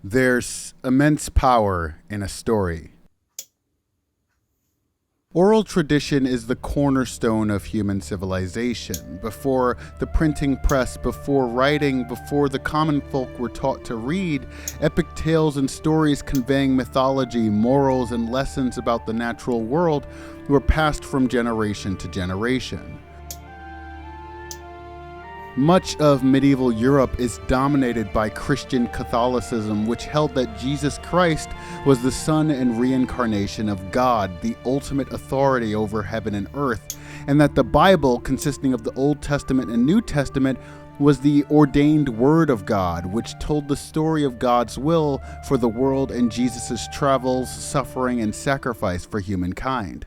There's immense power in a story. Oral tradition is the cornerstone of human civilization. Before the printing press, before writing, before the common folk were taught to read, epic tales and stories conveying mythology, morals, and lessons about the natural world were passed from generation to generation. Much of medieval Europe is dominated by Christian Catholicism, which held that Jesus Christ was the Son and reincarnation of God, the ultimate authority over heaven and earth, and that the Bible, consisting of the Old Testament and New Testament, was the ordained Word of God, which told the story of God's will for the world and Jesus' travels, suffering, and sacrifice for humankind.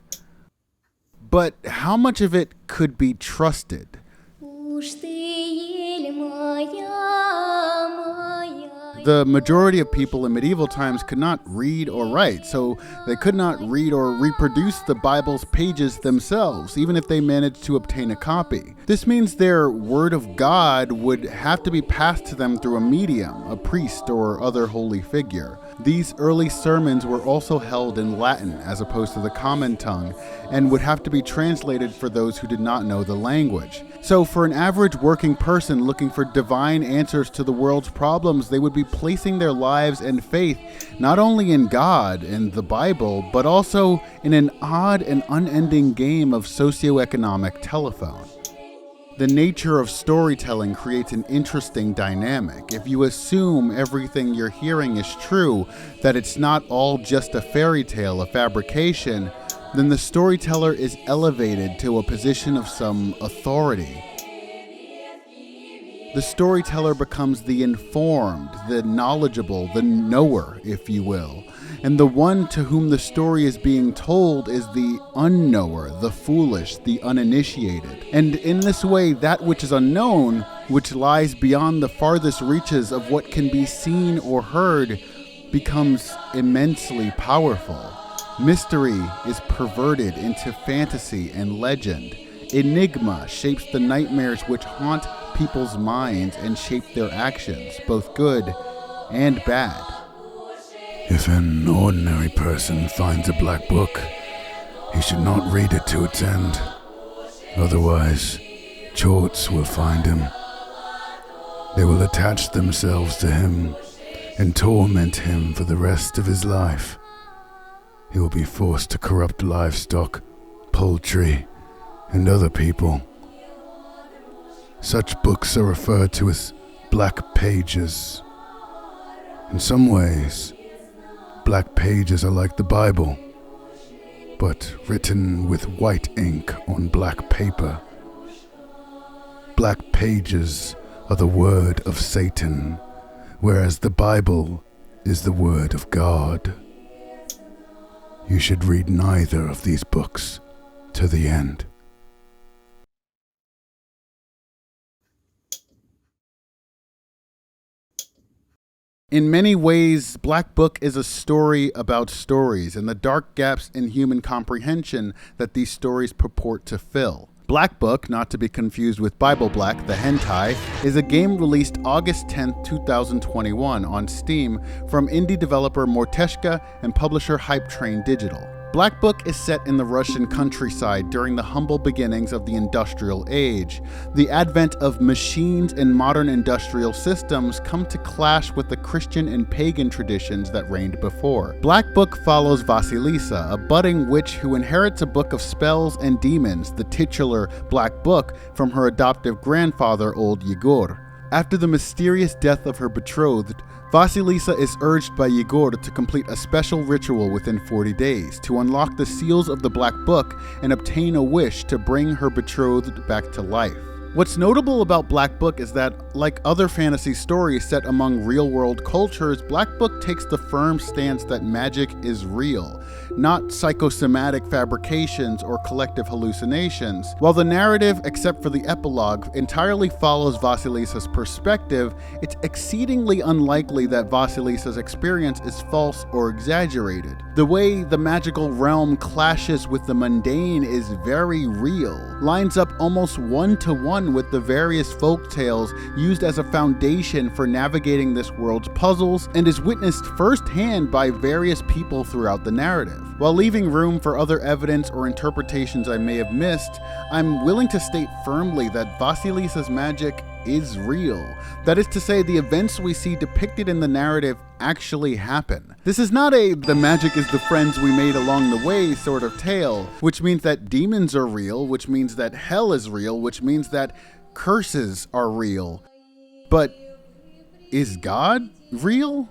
But how much of it could be trusted? The majority of people in medieval times could not read or write, so they could not read or reproduce the Bible's pages themselves, even if they managed to obtain a copy. This means their word of God would have to be passed to them through a medium, a priest, or other holy figure. These early sermons were also held in Latin as opposed to the common tongue, and would have to be translated for those who did not know the language. So for an average working person looking for divine answers to the world's problems, they would be placing their lives and faith not only in God and the Bible, but also in an odd and unending game of socioeconomic telephone. The nature of storytelling creates an interesting dynamic. If you assume everything you're hearing is true, that it's not all just a fairy tale, a fabrication, then the storyteller is elevated to a position of some authority. The storyteller becomes the informed, the knowledgeable, the knower, if you will. And the one to whom the story is being told is the unknower, the foolish, the uninitiated. And in this way, that which is unknown, which lies beyond the farthest reaches of what can be seen or heard, becomes immensely powerful. Mystery is perverted into fantasy and legend. Enigma shapes the nightmares which haunt people's minds and shape their actions, both good and bad. If an ordinary person finds a black book, he should not read it to its end. Otherwise, chorts will find him. They will attach themselves to him and torment him for the rest of his life. He will be forced to corrupt livestock, poultry, and other people. Such books are referred to as black pages. In some ways, black pages are like the Bible, but written with white ink on black paper. Black pages are the word of Satan, whereas the Bible is the word of God. You should read neither of these books to the end. In many ways, Black Book is a story about stories and the dark gaps in human comprehension that these stories purport to fill. Black Book, not to be confused with Bible Black, the hentai, is a game released August 10, 2021 on Steam from indie developer Morteshka and publisher Hype Train Digital. Black Book is set in the Russian countryside during the humble beginnings of the industrial age. The advent of machines and modern industrial systems come to clash with the Christian and pagan traditions that reigned before. Black Book follows Vasilisa, a budding witch who inherits a book of spells and demons, the titular Black Book, from her adoptive grandfather, Old Yegor. After the mysterious death of her betrothed, Vasilisa is urged by Yegor to complete a special ritual within 40 days to unlock the seals of the Black Book and obtain a wish to bring her betrothed back to life. What's notable about Black Book is that, like other fantasy stories set among real-world cultures, Black Book takes the firm stance that magic is real, not psychosomatic fabrications or collective hallucinations. While the narrative, except for the epilogue, entirely follows Vasilisa's perspective, it's exceedingly unlikely that Vasilisa's experience is false or exaggerated. The way the magical realm clashes with the mundane is very real, lines up almost one-to-one one with the various folk tales used as a foundation for navigating this world's puzzles, and is witnessed firsthand by various people throughout the narrative. While leaving room for other evidence or interpretations I may have missed, I'm willing to state firmly that Vasilisa's magic is real. That is to say, the events we see depicted in the narrative actually happen. This is not the magic is the friends we made along the way sort of tale, which means that demons are real, which means that hell is real, which means that curses are real. But is God real?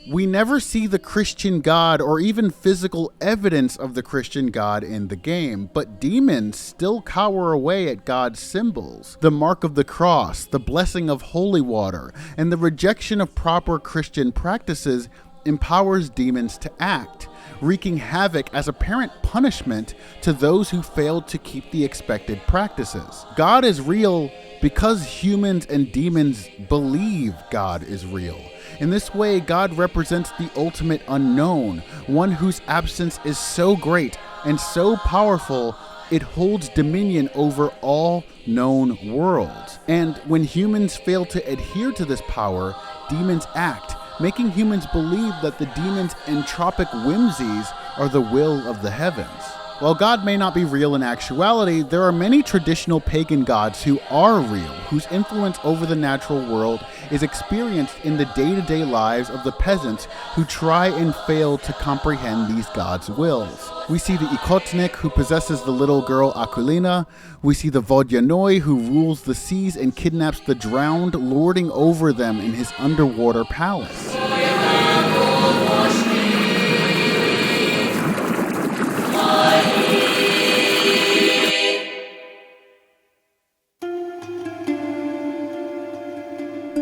We never see the Christian God or even physical evidence of the Christian God in the game, but demons still cower away at God's symbols. The mark of the cross, the blessing of holy water, and the rejection of proper Christian practices empowers demons to act, wreaking havoc as apparent punishment to those who failed to keep the expected practices. God is real because humans and demons believe God is real. In this way, God represents the ultimate unknown, one whose absence is so great and so powerful it holds dominion over all known worlds. And when humans fail to adhere to this power, demons act, making humans believe that the demons' entropic whimsies are the will of the heavens. While God may not be real in actuality, there are many traditional pagan gods who are real, whose influence over the natural world is experienced in the day-to-day lives of the peasants who try and fail to comprehend these gods' wills. We see the Ikotnik, who possesses the little girl Aquilina. We see the Vodyanoi, who rules the seas and kidnaps the drowned, lording over them in his underwater palace.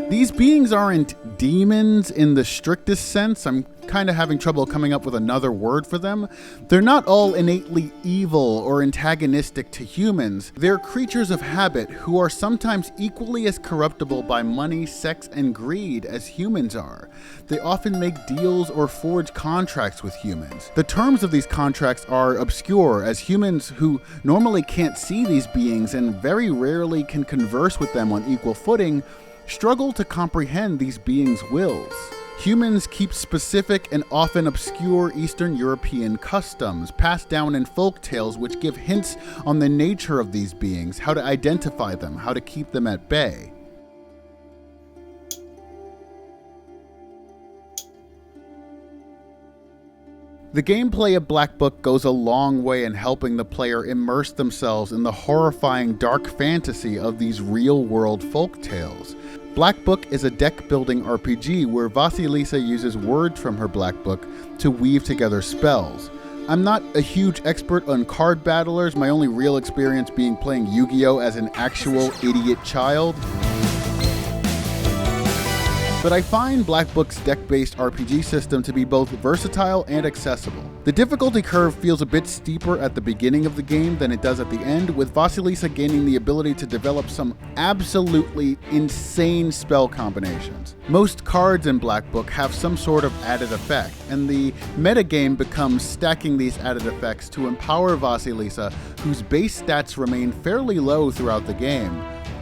These beings aren't demons in the strictest sense. I'm kind of having trouble coming up with another word for them. They're not all innately evil or antagonistic to humans. They're creatures of habit who are sometimes equally as corruptible by money, sex, and greed as humans are. They often make deals or forge contracts with humans. The terms of these contracts are obscure, as humans who normally can't see these beings and very rarely can converse with them on equal footing struggle to comprehend these beings' wills. Humans keep specific and often obscure Eastern European customs passed down in folk tales which give hints on the nature of these beings, how to identify them, how to keep them at bay. The gameplay of Black Book goes a long way in helping the player immerse themselves in the horrifying dark fantasy of these real-world folk tales. Black Book is a deck-building RPG where Vasilisa uses words from her Black Book to weave together spells. I'm not a huge expert on card battlers, my only real experience being playing Yu-Gi-Oh! As an actual idiot child. But I find Black Book's deck-based RPG system to be both versatile and accessible. The difficulty curve feels a bit steeper at the beginning of the game than it does at the end, with Vasilisa gaining the ability to develop some absolutely insane spell combinations. Most cards in Black Book have some sort of added effect, and the metagame becomes stacking these added effects to empower Vasilisa, whose base stats remain fairly low throughout the game,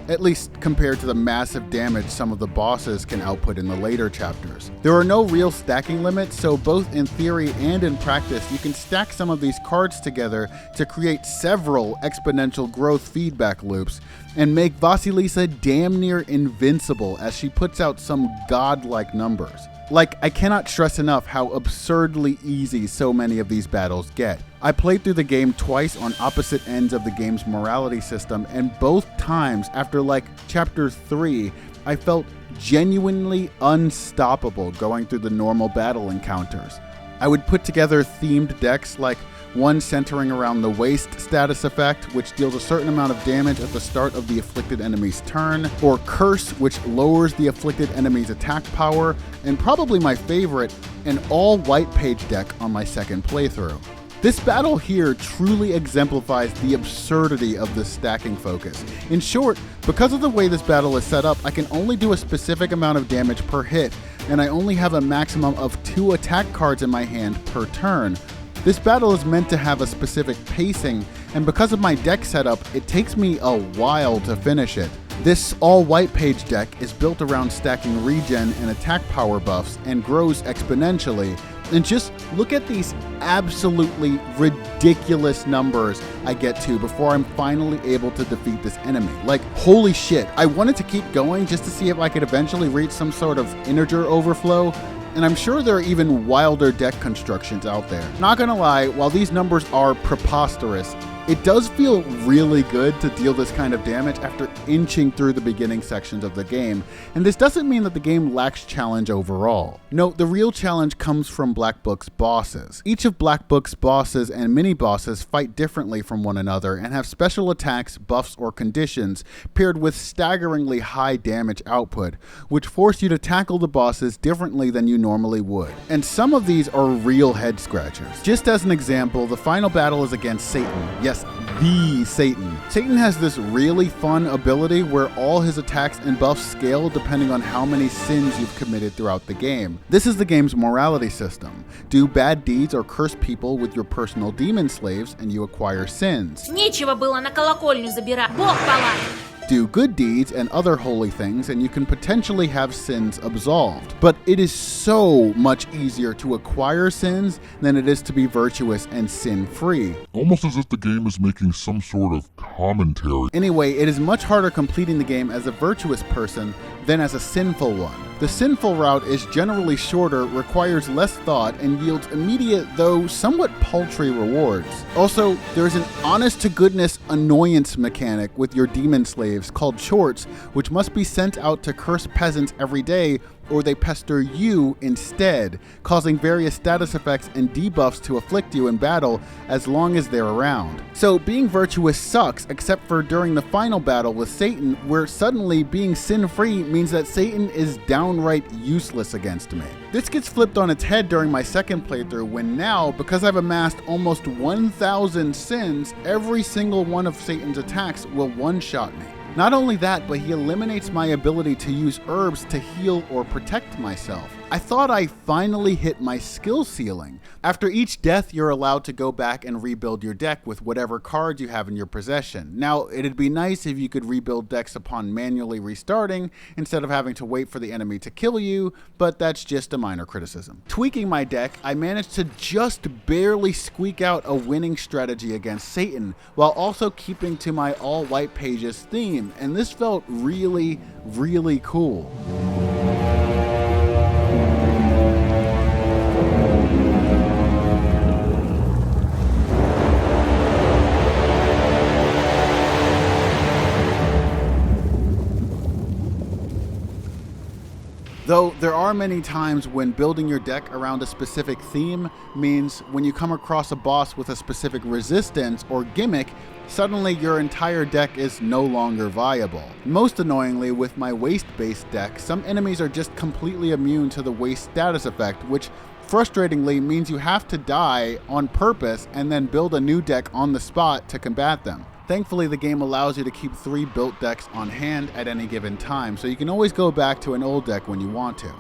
at least compared to the massive damage some of the bosses can output in the later chapters. There are no real stacking limits, so both in theory and in practice, you can stack some of these cards together to create several exponential growth feedback loops and make Vasilisa damn near invincible as she puts out some godlike numbers. Like, I cannot stress enough how absurdly easy so many of these battles get. I played through the game twice on opposite ends of the game's morality system, and both times, after like chapter 3, I felt genuinely unstoppable going through the normal battle encounters. I would put together themed decks like one centering around the waste status effect, which deals a certain amount of damage at the start of the afflicted enemy's turn, or Curse, which lowers the afflicted enemy's attack power, and probably my favorite, an all-white page deck on my second playthrough. This battle here truly exemplifies the absurdity of this stacking focus. In short, because of the way this battle is set up, I can only do a specific amount of damage per hit, and I only have a maximum of 2 attack cards in my hand per turn. This battle is meant to have a specific pacing, and because of my deck setup, it takes me a while to finish it. This all-white page deck is built around stacking regen and attack power buffs and grows exponentially. And just look at these absolutely ridiculous numbers I get to before I'm finally able to defeat this enemy. Like, holy shit. I wanted to keep going just to see if I could eventually reach some sort of integer overflow, and I'm sure there are even wilder deck constructions out there. Not gonna lie, while these numbers are preposterous, it does feel really good to deal this kind of damage after inching through the beginning sections of the game, and this doesn't mean that the game lacks challenge overall. No, the real challenge comes from Black Book's bosses. Each of Black Book's bosses and mini-bosses fight differently from one another and have special attacks, buffs, or conditions paired with staggeringly high damage output, which force you to tackle the bosses differently than you normally would. And some of these are real head scratchers. Just as an example, the final battle is against Satan. Yes, the Satan. Satan has this really fun ability where all his attacks and buffs scale depending on how many sins you've committed throughout the game. This is the game's morality system. Do bad deeds or curse people with your personal demon slaves and you acquire sins. Нечего было на колокольню забирать. Бог палатит. Do good deeds and other holy things, and you can potentially have sins absolved. But it is so much easier to acquire sins than it is to be virtuous and sin-free. Almost as if the game is making some sort of commentary. Anyway, it is much harder completing the game as a virtuous person than as a sinful one. The sinful route is generally shorter, requires less thought, and yields immediate, though somewhat paltry rewards. Also, there is an honest-to-goodness annoyance mechanic with your demon slaves called chorts, which must be sent out to curse peasants every day, or they pester you instead, causing various status effects and debuffs to afflict you in battle as long as they're around. So being virtuous sucks, except for during the final battle with Satan, where suddenly being sin-free means that Satan is downright useless against me. This gets flipped on its head during my second playthrough when now, because I've amassed almost 1,000 sins, every single one of Satan's attacks will one-shot me. Not only that, but he eliminates my ability to use herbs to heal or protect myself. I thought I finally hit my skill ceiling. After each death, you're allowed to go back and rebuild your deck with whatever cards you have in your possession. Now, it'd be nice if you could rebuild decks upon manually restarting instead of having to wait for the enemy to kill you, but that's just a minor criticism. Tweaking my deck, I managed to just barely squeak out a winning strategy against Satan, while also keeping to my all-white pages theme, and this felt really, really cool. Though there are many times when building your deck around a specific theme means when you come across a boss with a specific resistance or gimmick, suddenly your entire deck is no longer viable. Most annoyingly, with my waste-based deck, some enemies are just completely immune to the waste status effect, which frustratingly means you have to die on purpose and then build a new deck on the spot to combat them. Thankfully, the game allows you to keep 3 built decks on hand at any given time, so you can always go back to an old deck when you want to.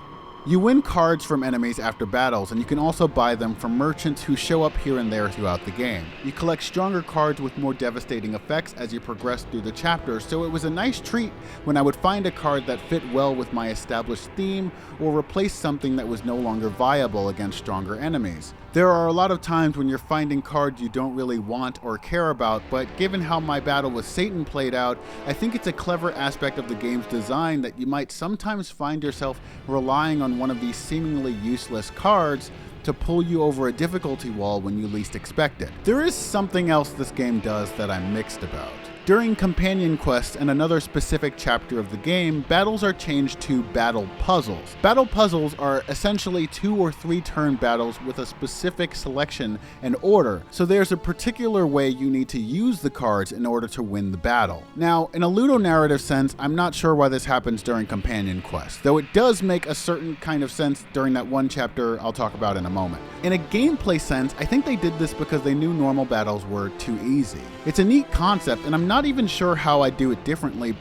You win cards from enemies after battles, and you can also buy them from merchants who show up here and there throughout the game. You collect stronger cards with more devastating effects as you progress through the chapters, so it was a nice treat when I would find a card that fit well with my established theme, or replace something that was no longer viable against stronger enemies. There are a lot of times when you're finding cards you don't really want or care about, but given how my battle with Satan played out, I think it's a clever aspect of the game's design that you might sometimes find yourself relying on one of these seemingly useless cards to pull you over a difficulty wall when you least expect it. There is something else this game does that I'm mixed about. During companion quests and another specific chapter of the game, battles are changed to battle puzzles. Battle puzzles are essentially 2 or 3 turn battles with a specific selection and order, so there's a particular way you need to use the cards in order to win the battle. Now, in a ludonarrative sense, I'm not sure why this happens during companion quests, though it does make a certain kind of sense during that one chapter I'll talk about in a moment. In a gameplay sense, I think they did this because they knew normal battles were too easy. It's a neat concept, and I'm not even sure how I'd do it differently,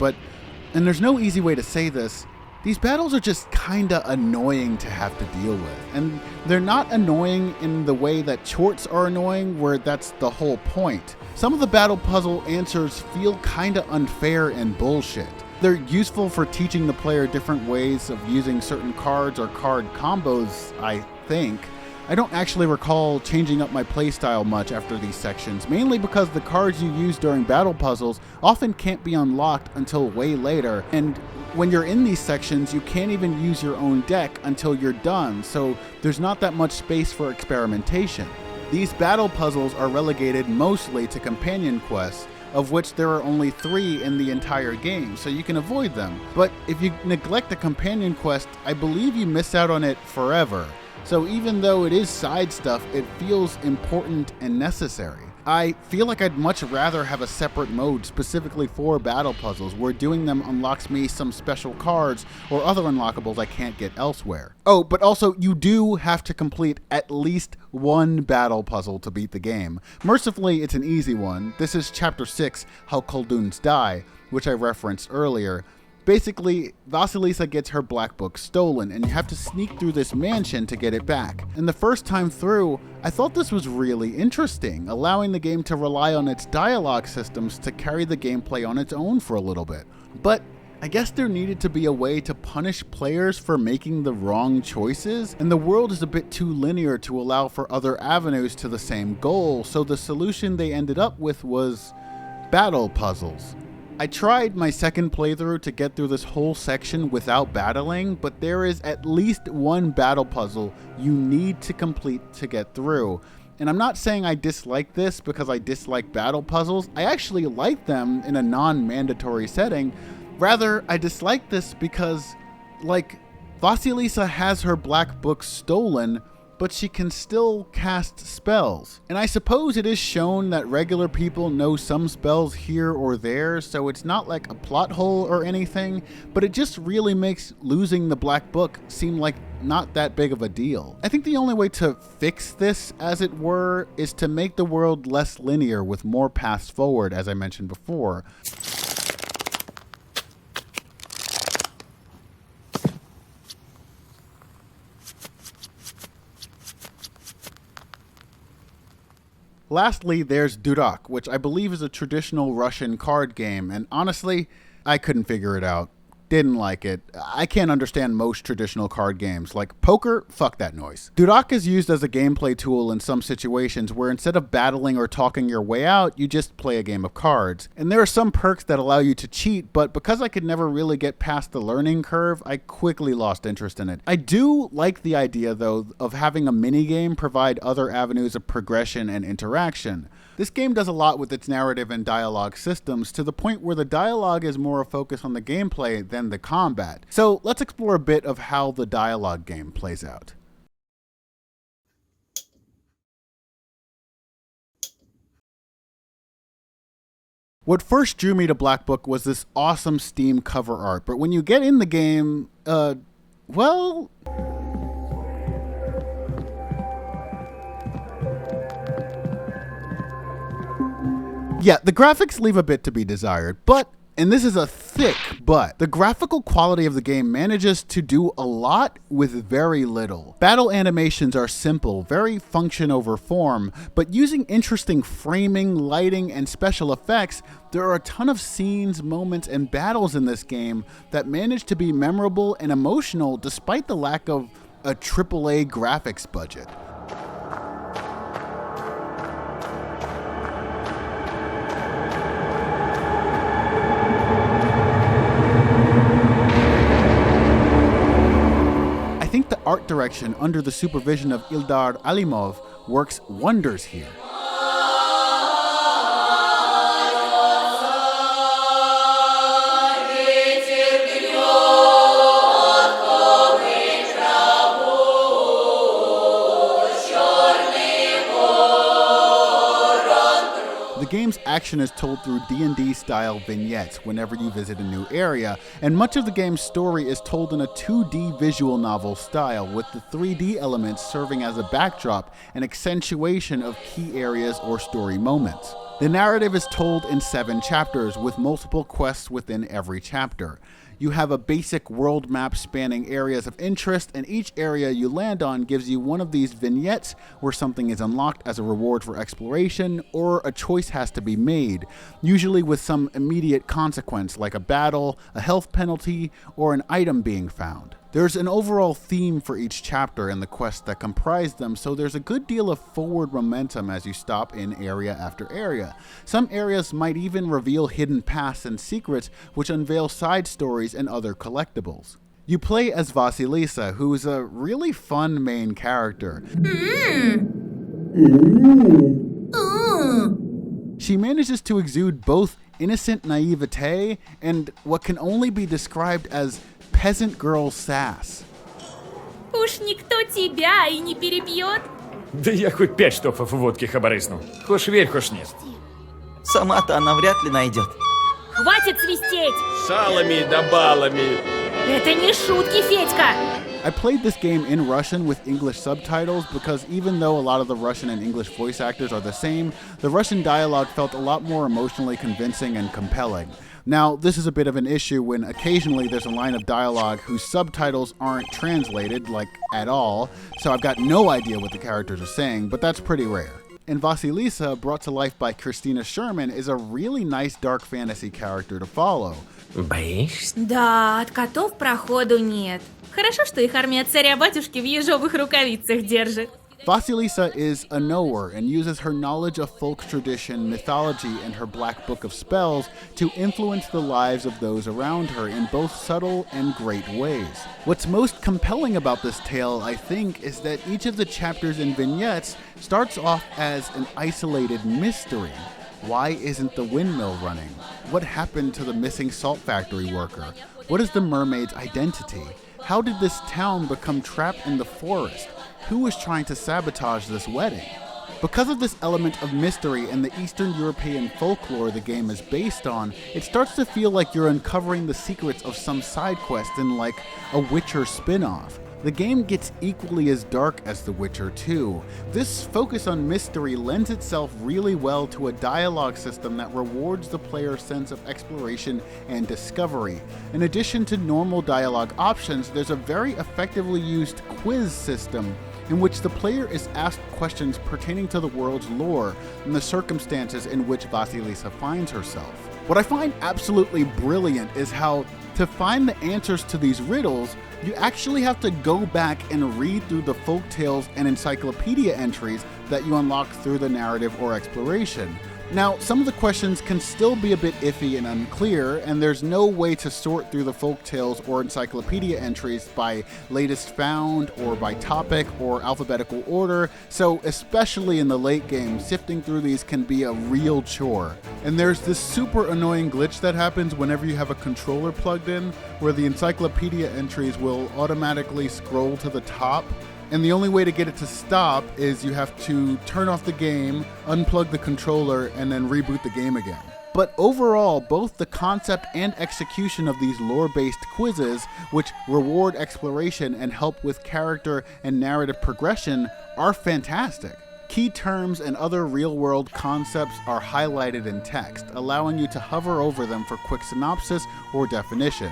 and there's no easy way to say this, These battles are just kinda annoying to have to deal with, and they're not annoying in the way that chorts are annoying, where that's the whole point. Some of the battle puzzle answers feel kinda unfair and bullshit. They're useful for teaching the player different ways of using certain cards or card combos, I think. I don't actually recall changing up my playstyle much after these sections, mainly because the cards you use during battle puzzles often can't be unlocked until way later, and when you're in these sections, you can't even use your own deck until you're done, so there's not that much space for experimentation. These battle puzzles are relegated mostly to companion quests, of which there are only 3 in the entire game, so you can avoid them. But if you neglect the companion quest, I believe you miss out on it forever. So even though it is side stuff, it feels important and necessary. I feel like I'd much rather have a separate mode specifically for battle puzzles, where doing them unlocks me some special cards or other unlockables I can't get elsewhere. Oh, but also, you do have to complete at least one battle puzzle to beat the game. Mercifully, it's an easy one. This is Chapter 6, How Khulduns Die, which I referenced earlier. Basically, Vasilisa gets her black book stolen, and you have to sneak through this mansion to get it back. And the first time through, I thought this was really interesting, allowing the game to rely on its dialogue systems to carry the gameplay on its own for a little bit. But I guess there needed to be a way to punish players for making the wrong choices, and the world is a bit too linear to allow for other avenues to the same goal, so the solution they ended up with was battle puzzles. I tried my second playthrough to get through this whole section without battling, but there is at least one battle puzzle you need to complete to get through. And I'm not saying I dislike this because I dislike battle puzzles. I actually like them in a non-mandatory setting. Rather, I dislike this because, Vasilisa has her black book stolen, but she can still cast spells. And I suppose it is shown that regular people know some spells here or there, so it's not like a plot hole or anything, but it just really makes losing the black book seem like not that big of a deal. I think the only way to fix this, as it were, is to make the world less linear with more paths forward, as I mentioned before. Lastly, there's Durak, which I believe is a traditional Russian card game, and honestly, I couldn't figure it out. Didn't like it. I can't understand most traditional card games. Like poker, fuck that noise. Durak is used as a gameplay tool in some situations where instead of battling or talking your way out, you just play a game of cards. And there are some perks that allow you to cheat, but because I could never really get past the learning curve, I quickly lost interest in it. I do like the idea, though, of having a minigame provide other avenues of progression and interaction. This game does a lot with its narrative and dialogue systems, to the point where the dialogue is more a focus on the gameplay than the combat. So let's explore a bit of how the dialogue game plays out. What first drew me to Black Book was this awesome Steam cover art, but when you get in the game, well... yeah, the graphics leave a bit to be desired, but, and this is a thick but, the graphical quality of the game manages to do a lot with very little. Battle animations are simple, very function over form, but using interesting framing, lighting, and special effects, there are a ton of scenes, moments, and battles in this game that manage to be memorable and emotional despite the lack of a AAA graphics budget. I think the art direction under the supervision of Ildar Alimov works wonders here. The game's action is told through D&D style vignettes whenever you visit a new area, and much of the game's story is told in a 2D visual novel style, with the 3D elements serving as a backdrop and accentuation of key areas or story moments. The narrative is told in 7 chapters, with multiple quests within every chapter. You have a basic world map spanning areas of interest, and each area you land on gives you one of these vignettes where something is unlocked as a reward for exploration, or a choice has to be made, usually with some immediate consequence like a battle, a health penalty, or an item being found. There's an overall theme for each chapter and the quests that comprise them, so there's a good deal of forward momentum as you stop in area after area. Some areas might even reveal hidden paths and secrets, which unveil side stories and other collectibles. You play as Vasilisa, who's a really fun main character. She manages to exude both innocent naivete and what can only be described as peasant girl sass. Уж никто тебя и не перебьет. Да я хоть 5 штофов водки хабарысну. Хошь верь, хошь нет. Сама-то она вряд ли найдет. Хватит свистеть! Шалами да балами. Это не шутки, Федька! I played this game in Russian with English subtitles because even though a lot of the Russian and English voice actors are the same, the Russian dialogue felt a lot more emotionally convincing and compelling. Now, this is a bit of an issue when occasionally there's a line of dialogue whose subtitles aren't translated, like, at all, so I've got no idea what the characters are saying, but that's pretty rare. And Vasilisa, brought to life by Christina Sherman, is a really nice dark fantasy character to follow. Боишься? Да, от котов проходу нет. Хорошо, что их армия царя-батюшки в ежовых рукавицах держит. Vasilisa is a knower and uses her knowledge of folk tradition, mythology, and her black book of spells to influence the lives of those around her in both subtle and great ways. What's most compelling about this tale, I think, is that each of the chapters and vignettes starts off as an isolated mystery. Why isn't the windmill running? What happened to the missing salt factory worker? What is the mermaid's identity? How did this town become trapped in the forest? Who is trying to sabotage this wedding? Because of this element of mystery and the Eastern European folklore the game is based on, it starts to feel like you're uncovering the secrets of some side quest in like a Witcher spin-off. The game gets equally as dark as The Witcher 2. This focus on mystery lends itself really well to a dialogue system that rewards the player's sense of exploration and discovery. In addition to normal dialogue options, there's a very effectively used quiz system in which the player is asked questions pertaining to the world's lore and the circumstances in which Vasilisa finds herself. What I find absolutely brilliant is how, to find the answers to these riddles, you actually have to go back and read through the folktales and encyclopedia entries that you unlock through the narrative or exploration. Now, some of the questions can still be a bit iffy and unclear, and there's no way to sort through the folktales or encyclopedia entries by latest found or by topic or alphabetical order, so especially in the late game, sifting through these can be a real chore. And there's this super annoying glitch that happens whenever you have a controller plugged in, where the encyclopedia entries will automatically scroll to the top. And the only way to get it to stop is you have to turn off the game, unplug the controller, and then reboot the game again. But overall, both the concept and execution of these lore-based quizzes, which reward exploration and help with character and narrative progression, are fantastic. Key terms and other real-world concepts are highlighted in text, allowing you to hover over them for quick synopsis or definition.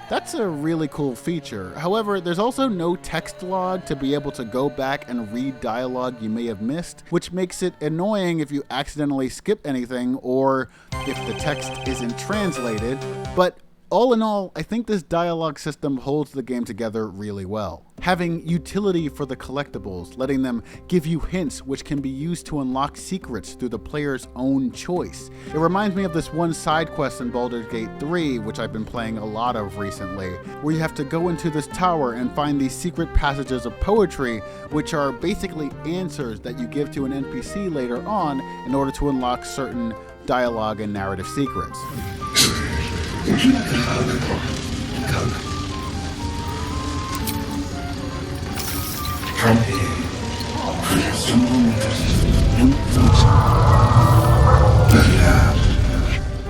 That's a really cool feature. However, there's also no text log to be able to go back and read dialogue you may have missed, which makes it annoying if you accidentally skip anything or if the text isn't translated. But all in all, I think this dialogue system holds the game together really well. Having utility for the collectibles, letting them give you hints which can be used to unlock secrets through the player's own choice. It reminds me of this one side quest in Baldur's Gate 3, which I've been playing a lot of recently, where you have to go into this tower and find these secret passages of poetry, which are basically answers that you give to an NPC later on in order to unlock certain dialogue and narrative secrets.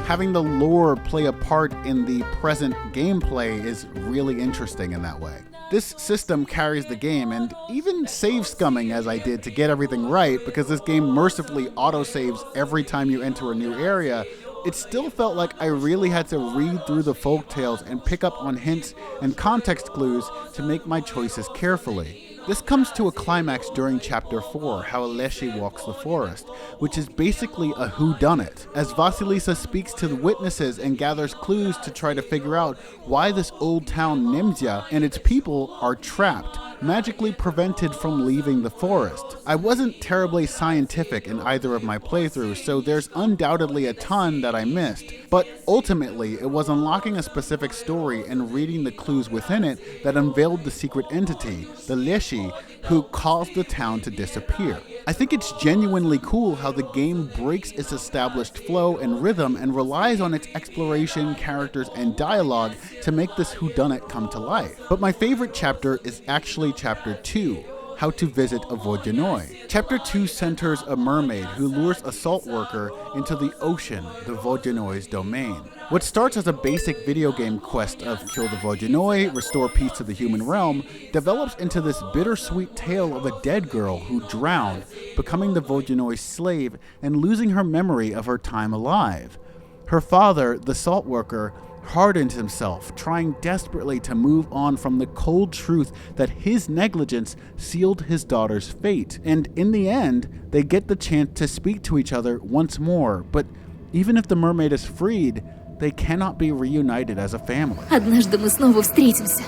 Having the lore play a part in the present gameplay is really interesting in that way. This system carries the game, and even save scumming as I did to get everything right, because this game mercifully autosaves every time you enter a new area, it still felt like I really had to read through the folktales and pick up on hints and context clues to make my choices carefully. This comes to a climax during Chapter 4, How Aleshi Walks the Forest, which is basically a whodunit, as Vasilisa speaks to the witnesses and gathers clues to try to figure out why this old town Nimzia and its people are trapped, magically prevented from leaving the forest. I wasn't terribly scientific in either of my playthroughs, so there's undoubtedly a ton that I missed, but ultimately it was unlocking a specific story and reading the clues within it that unveiled the secret entity, the Leshi, who caused the town to disappear. I think it's genuinely cool how the game breaks its established flow and rhythm and relies on its exploration, characters, and dialogue to make this whodunit come to life. But my favorite chapter is actually Chapter 2, How to Visit a Vodyanoi. Chapter 2 centers a mermaid who lures a salt worker into the ocean, the Vodyanoi's domain. What starts as a basic video game quest of kill the Vodyanoi, restore peace to the human realm, develops into this bittersweet tale of a dead girl who drowned, becoming the Vodyanoi's slave and losing her memory of her time alive. Her father, the salt worker, hardens himself, trying desperately to move on from the cold truth that his negligence sealed his daughter's fate. And in the end, they get the chance to speak to each other once more, but even if the mermaid is freed, they cannot be reunited as a family. Однажды мы снова встретимся.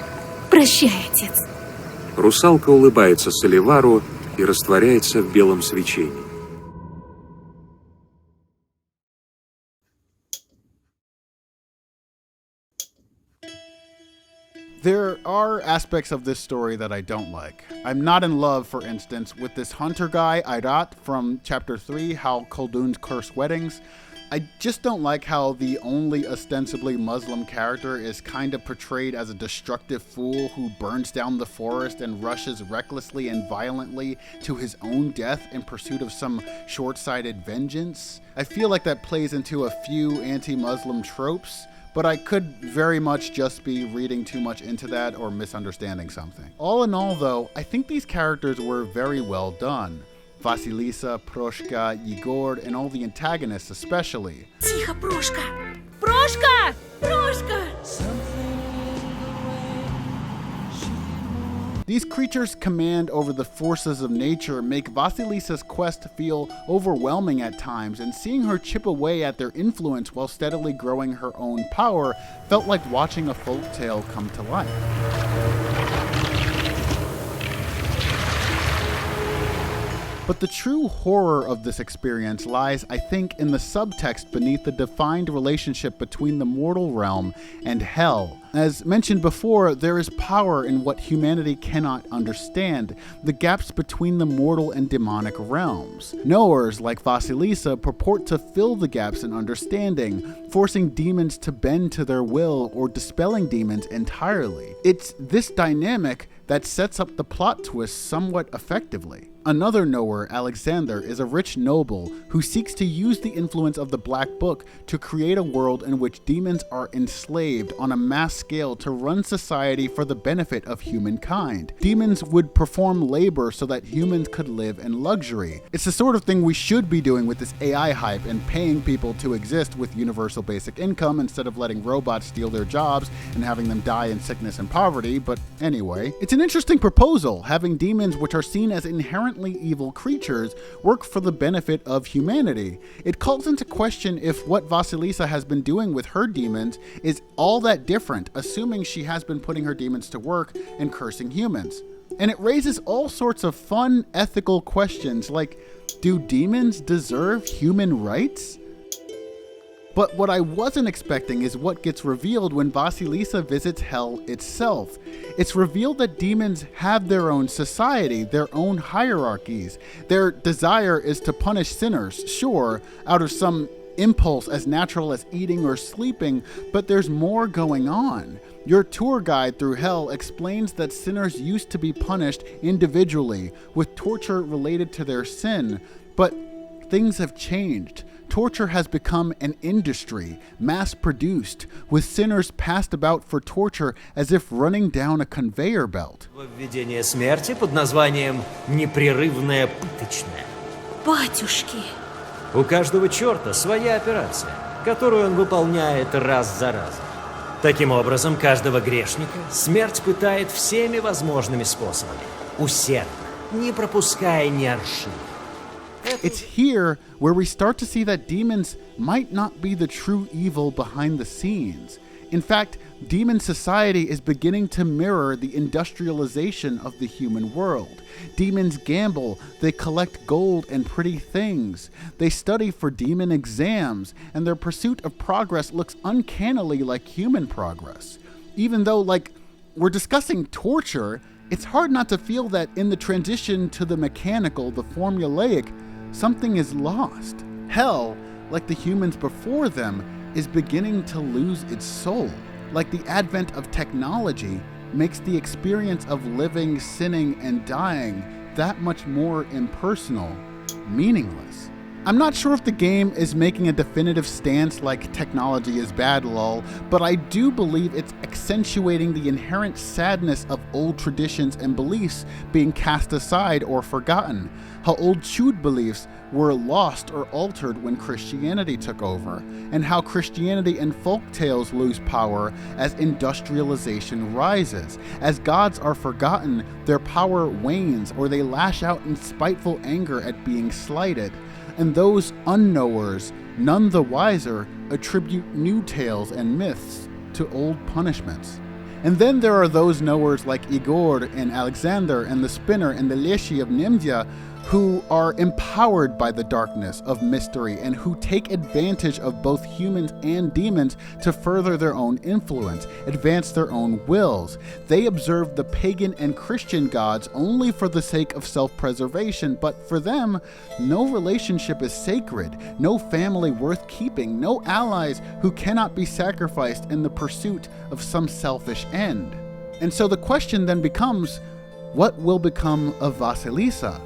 Прощай, отец. Русалка улыбается Соливару и растворяется в белом свечении. There are aspects of this story that I don't like. I'm not in love, for instance, with this hunter guy, Airat, from Chapter 3, How Khulduns Curse Weddings. I just don't like how the only ostensibly Muslim character is kind of portrayed as a destructive fool who burns down the forest and rushes recklessly and violently to his own death in pursuit of some short-sighted vengeance. I feel like that plays into a few anti-Muslim tropes, but I could very much just be reading too much into that or misunderstanding something. All in all, though, I think these characters were very well done. Vasilisa, Proshka, Yegor, and all the antagonists especially. Тихо, Прошка! Прошка! Прошка! These creatures' command over the forces of nature make Vasilisa's quest feel overwhelming at times, and seeing her chip away at their influence while steadily growing her own power felt like watching a folktale come to life. But the true horror of this experience lies, I think, in the subtext beneath the defined relationship between the mortal realm and hell. As mentioned before, there is power in what humanity cannot understand, the gaps between the mortal and demonic realms. Knowers like Vasilisa purport to fill the gaps in understanding, forcing demons to bend to their will or dispelling demons entirely. It's this dynamic that sets up the plot twist somewhat effectively. Another knower, Alexander, is a rich noble who seeks to use the influence of the Black Book to create a world in which demons are enslaved on a mass scale to run society for the benefit of humankind. Demons would perform labor so that humans could live in luxury. It's the sort of thing we should be doing with this AI hype and paying people to exist with universal basic income instead of letting robots steal their jobs and having them die in sickness and poverty. But anyway, it's an interesting proposal, having demons, which are seen as inherently evil creatures, work for the benefit of humanity. It calls into question if what Vasilisa has been doing with her demons is all that different, assuming she has been putting her demons to work and cursing humans. And it raises all sorts of fun ethical questions like, do demons deserve human rights? But what I wasn't expecting is what gets revealed when Vasilisa visits hell itself. It's revealed that demons have their own society, their own hierarchies. Their desire is to punish sinners, sure, out of some impulse as natural as eating or sleeping, but there's more going on. Your tour guide through hell explains that sinners used to be punished individually with torture related to their sin, but things have changed. Torture has become an industry, mass-produced, with sinners passed about for torture as if running down a conveyor belt. Введение смерти под названием «непрерывная пыточная». Батюшки! У каждого черта своя операция. которую он выполняет раз за разом. Таким образом, каждого грешника смерть пытает всеми возможными способами, усердно, не пропуская ни аршина. It's here where we start to see that demons might not be the true evil behind the scenes. In fact, demon society is beginning to mirror the industrialization of the human world. Demons gamble, they collect gold and pretty things. They study for demon exams, and their pursuit of progress looks uncannily like human progress. Even though, we're discussing torture, it's hard not to feel that in the transition to the mechanical, the formulaic, something is lost. Hell, like the humans before them, is beginning to lose its soul. Like the advent of technology makes the experience of living, sinning, and dying that much more impersonal, meaningless. I'm not sure if the game is making a definitive stance like technology is bad lol, but I do believe it's accentuating the inherent sadness of old traditions and beliefs being cast aside or forgotten. How old chewed beliefs were lost or altered when Christianity took over, and how Christianity and folk tales lose power as industrialization rises. As gods are forgotten, their power wanes, or they lash out in spiteful anger at being slighted. And those unknowers, none the wiser, attribute new tales and myths to old punishments. And then there are those knowers like Igor and Alexander and the Spinner and the Leshy of Nimdia, who are empowered by the darkness of mystery and who take advantage of both humans and demons to further their own influence, advance their own wills. They observe the pagan and Christian gods only for the sake of self-preservation, but for them, no relationship is sacred, no family worth keeping, no allies who cannot be sacrificed in the pursuit of some selfish end. And so the question then becomes, what will become of Vasilisa?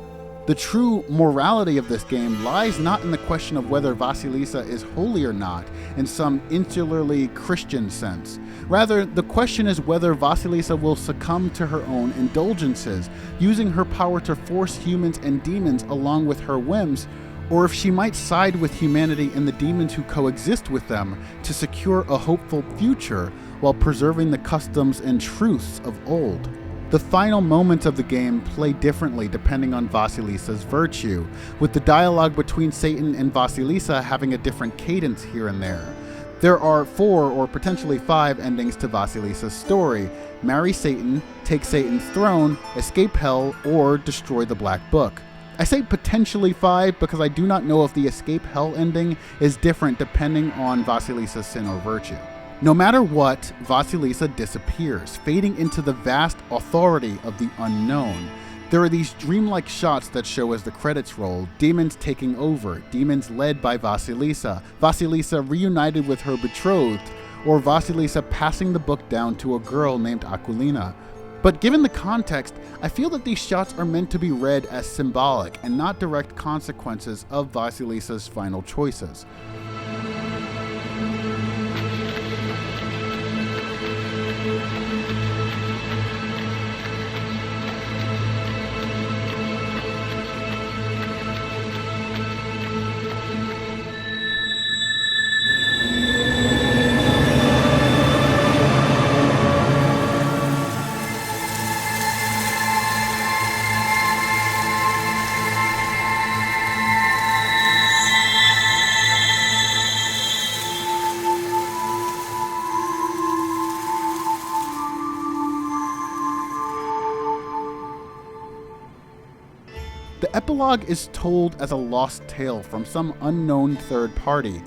The true morality of this game lies not in the question of whether Vasilisa is holy or not, in some insularly Christian sense. Rather, the question is whether Vasilisa will succumb to her own indulgences, using her power to force humans and demons along with her whims, or if she might side with humanity and the demons who coexist with them to secure a hopeful future while preserving the customs and truths of old. The final moments of the game play differently depending on Vasilisa's virtue, with the dialogue between Satan and Vasilisa having a different cadence here and there. There are 4 or potentially 5 endings to Vasilisa's story: marry Satan, take Satan's throne, escape hell, or destroy the Black Book. I say potentially 5 because I do not know if the escape hell ending is different depending on Vasilisa's sin or virtue. No matter what, Vasilisa disappears, fading into the vast authority of the unknown. There are these dreamlike shots that show as the credits roll, demons taking over, demons led by Vasilisa, Vasilisa reunited with her betrothed, or Vasilisa passing the book down to a girl named Aquilina. But given the context, I feel that these shots are meant to be read as symbolic and not direct consequences of Vasilisa's final choices. The epilogue is told as a lost tale from some unknown third party.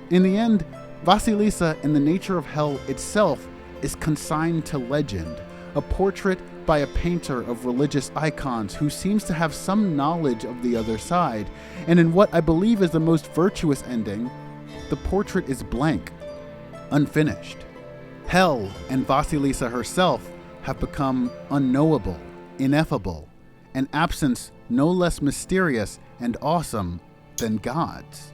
In the end, Vasilisa and the nature of hell itself is consigned to legend, a portrait by a painter of religious icons who seems to have some knowledge of the other side, and in what I believe is the most virtuous ending, the portrait is blank, unfinished. Hell and Vasilisa herself have become unknowable, ineffable, an absence no less mysterious and awesome than God's.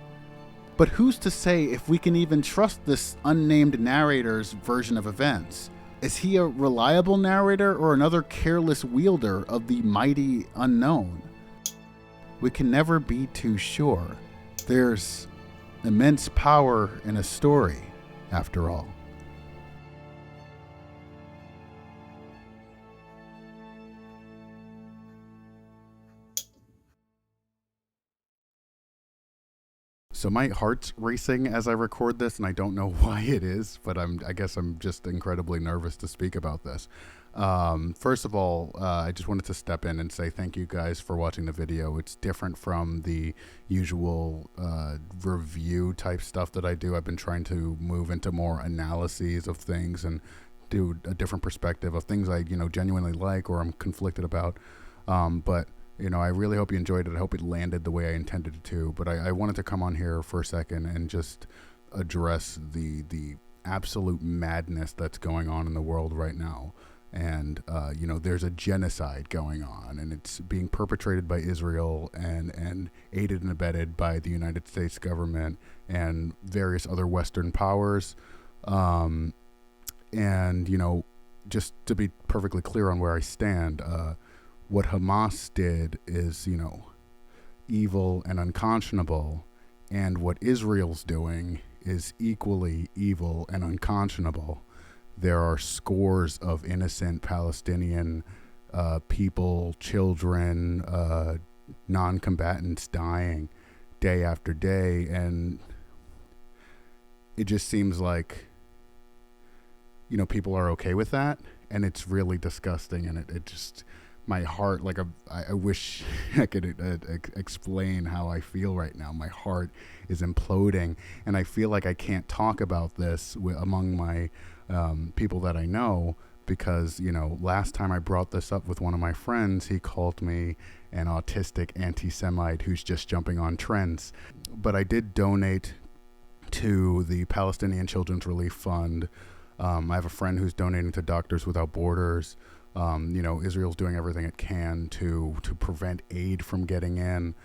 But who's to say if we can even trust this unnamed narrator's version of events? Is he a reliable narrator or another careless wielder of the mighty unknown? We can never be too sure. There's immense power in a story, after all. So my heart's racing as I record this, and I don't know why it is, but I guess I'm just incredibly nervous to speak about this. First of all, I just wanted to step in and say thank you guys for watching the video. It's different from the usual review type stuff that I do. I've been trying to move into more analyses of things and do a different perspective of things I genuinely like or I'm conflicted about. But I really hope you enjoyed it. I hope it landed the way I intended it to. But I wanted to come on here for a second and just address the absolute madness that's going on in the world right now. And, there's a genocide going on, and it's being perpetrated by Israel and aided and abetted by the United States government and various other Western powers. Just to be perfectly clear on where I stand, what Hamas did is, evil and unconscionable, and what Israel's doing is equally evil and unconscionable. There are scores of innocent Palestinian people, children, non-combatants dying day after day, and it just seems like, people are okay with that, and it's really disgusting, and it just, my heart, like, I wish I could explain how I feel right now. My heart is imploding, and I feel like I can't talk about this among my people that I know, because last time I brought this up with one of my friends, he called me an autistic anti-Semite who's just jumping on trends. But I did donate to the Palestinian Children's Relief Fund. I have a friend who's donating to Doctors Without Borders. Israel's doing everything it can to prevent aid from getting in.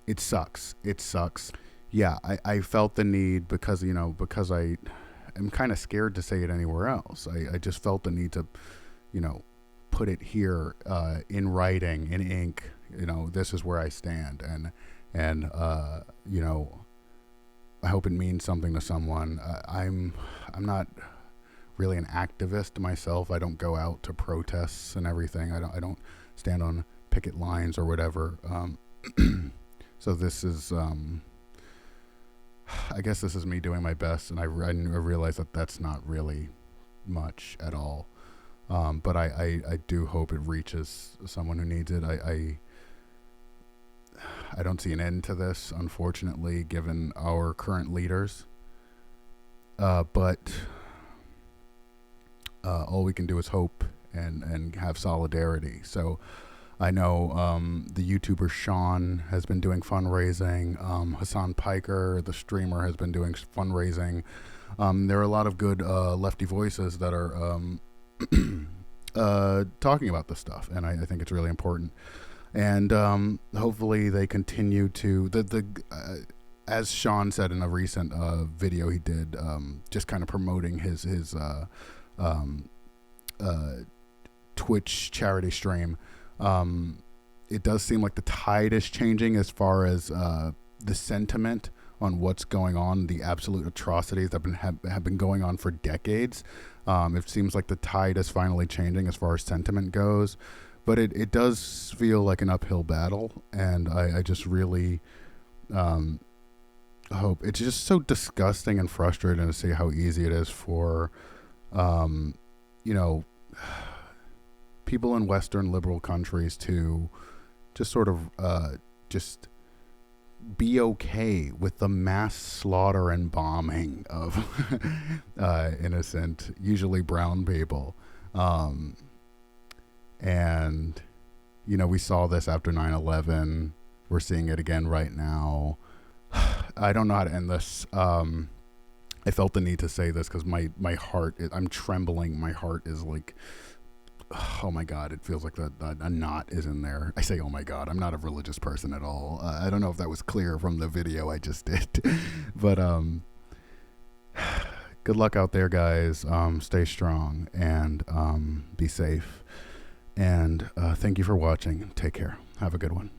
It sucks. It sucks. Yeah, I felt the need because I am kind of scared to say it anywhere else. I just felt the need to, put it here in writing, in ink. This is where I stand, and I hope it means something to someone. I'm not really an activist myself. I don't go out to protests and everything. I don't stand on picket lines or whatever. So this is, I guess this is me doing my best, and I realize that that's not really much at all. But I do hope it reaches someone who needs it. I don't see an end to this, unfortunately, given our current leaders. But all we can do is hope and have solidarity. So I know the YouTuber Sean has been doing fundraising. Hassan Piker, the streamer, has been doing fundraising. There are a lot of good lefty voices that are talking about this stuff, and I think it's really important. And hopefully they continue to as Sean said in a recent video he did, just kind of promoting his Twitch charity stream. It does seem like the tide is changing as far as the sentiment on what's going on, the absolute atrocities that have been going on for decades. It seems like the tide is finally changing as far as sentiment goes, but it does feel like an uphill battle, and I just really hope. It's just so disgusting and frustrating to see how easy it is for people in Western liberal countries to just sort of just be okay with the mass slaughter and bombing of innocent, usually brown people. And, we saw this after 9/11. We're seeing it again right now. I don't know how to end this. I felt the need to say this because my heart, I'm trembling. My heart is like, oh my God, it feels like a knot is in there. I say, oh my God, I'm not a religious person at all. I don't know if that was clear from the video I just did, but good luck out there, guys. Stay strong and be safe. And thank you for watching. Take care. Have a good one.